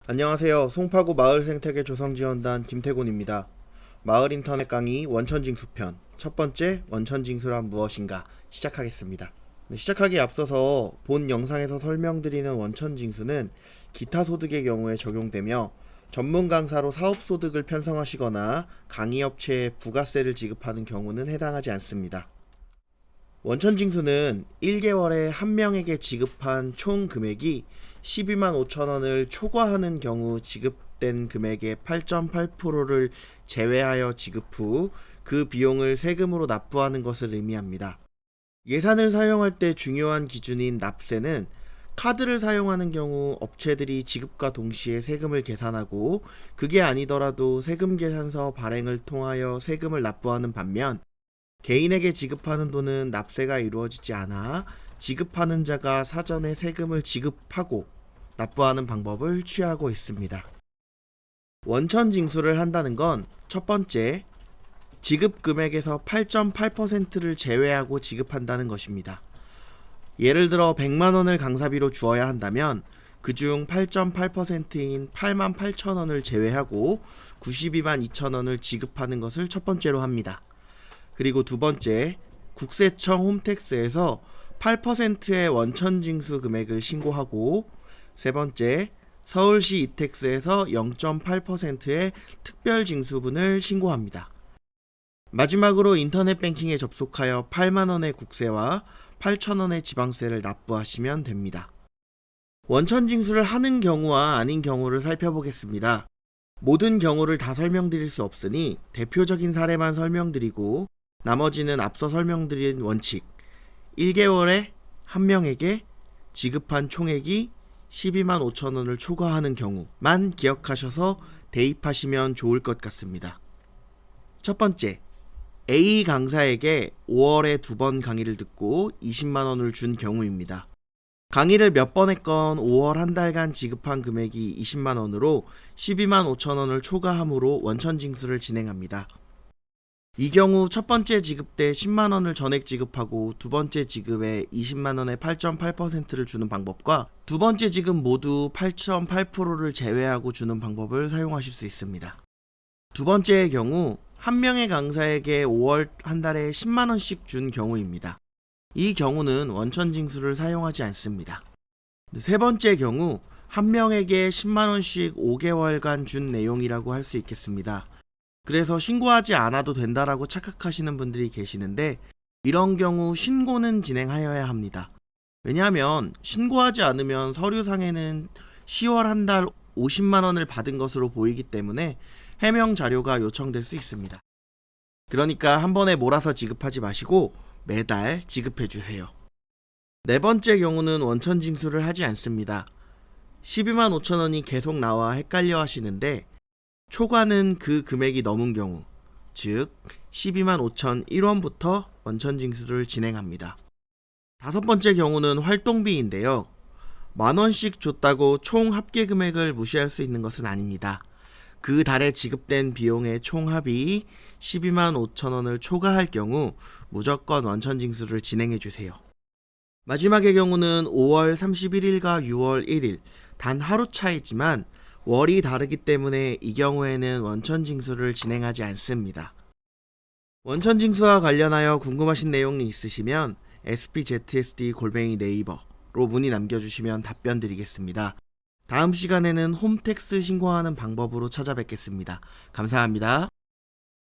안녕하세요. 송파구 마을생태계 조성지원단 김태곤입니다. 마을 인터넷 강의 원천징수편 첫 번째 원천징수란 무엇인가 시작하겠습니다. 시작하기에 앞서서 본 영상에서 설명드리는 원천징수는 기타 소득의 경우에 적용되며 전문 강사로 사업소득을 편성하시거나 강의업체에 부가세를 지급하는 경우는 해당하지 않습니다. 원천징수는 1개월에 한 명에게 지급한 총 금액이 12만 5천 원을 초과하는 경우 지급된 금액의 8.8%를 제외하여 지급 후 그 비용을 세금으로 납부하는 것을 의미합니다. 예산을 사용할 때 중요한 기준인 납세는 카드를 사용하는 경우 업체들이 지급과 동시에 세금을 계산하고 그게 아니더라도 세금 계산서 발행을 통하여 세금을 납부하는 반면 개인에게 지급하는 돈은 납세가 이루어지지 않아 지급하는 자가 사전에 세금을 지급하고 납부하는 방법을 취하고 있습니다. 원천징수를 한다는 건 첫 번째, 지급 금액에서 8.8%를 제외하고 지급한다는 것입니다. 예를 들어 100만 원을 강사비로 주어야 한다면 그중 8.8%인 8만 8천 원을 제외하고 92만 2천 원을 지급하는 것을 첫 번째로 합니다. 그리고 두 번째, 국세청 홈택스에서 8%의 원천징수 금액을 신고하고 세 번째, 서울시 이택스에서 0.8%의 특별징수분을 신고합니다. 마지막으로 인터넷 뱅킹에 접속하여 8만원의 국세와 8천원의 지방세를 납부하시면 됩니다. 원천징수를 하는 경우와 아닌 경우를 살펴보겠습니다. 모든 경우를 다 설명드릴 수 없으니 대표적인 사례만 설명드리고 나머지는 앞서 설명드린 원칙 1개월에 한 명에게 지급한 총액이 12만 5천 원을 초과하는 경우만 기억하셔서 대입하시면 좋을 것 같습니다. 첫 번째, A 강사에게 5월에 2번 강의를 듣고 20만 원을 준 경우입니다. 강의를 몇 번 했건 5월 한 달간 지급한 금액이 20만 원으로 12만 5천 원을 초과함으로 원천징수를 진행합니다. 이 경우 첫 번째 지급 때 10만 원을 전액 지급하고 두 번째 지급에 20만 원의 8.8%를 주는 방법과 두 번째 지급 모두 8.8%를 제외하고 주는 방법을 사용하실 수 있습니다. 두 번째의 경우 한 명의 강사에게 5월 한 달에 10만 원씩 준 경우입니다. 이 경우는 원천징수를 사용하지 않습니다. 세 번째 경우 한 명에게 10만 원씩 5개월간 준 내용이라고 할 수 있겠습니다. 그래서 신고하지 않아도 된다라고 착각하시는 분들이 계시는데 이런 경우 신고는 진행하여야 합니다. 왜냐하면 신고하지 않으면 서류상에는 10월 한 달 50만 원을 받은 것으로 보이기 때문에 해명 자료가 요청될 수 있습니다. 그러니까 한 번에 몰아서 지급하지 마시고 매달 지급해 주세요. 네 번째 경우는 원천징수를 하지 않습니다. 12만 5천 원이 계속 나와 헷갈려 하시는데 초과는 그 금액이 넘은 경우, 즉 12만 5천 1원부터 원천징수를 진행합니다. 다섯 번째 경우는 활동비인데요. 만원씩 줬다고 총 합계 금액을 무시할 수 있는 것은 아닙니다. 그 달에 지급된 비용의 총합이 12만 5천 원을 초과할 경우 무조건 원천징수를 진행해 주세요. 마지막의 경우는 5월 31일과 6월 1일 단 하루 차이지만 월이 다르기 때문에 이 경우에는 원천징수를 진행하지 않습니다. 원천징수와 관련하여 궁금하신 내용이 있으시면 spzsd@naver.로 문의 남겨주시면 답변 드리겠습니다. 다음 시간에는 홈택스 신고하는 방법으로 찾아뵙겠습니다. 감사합니다.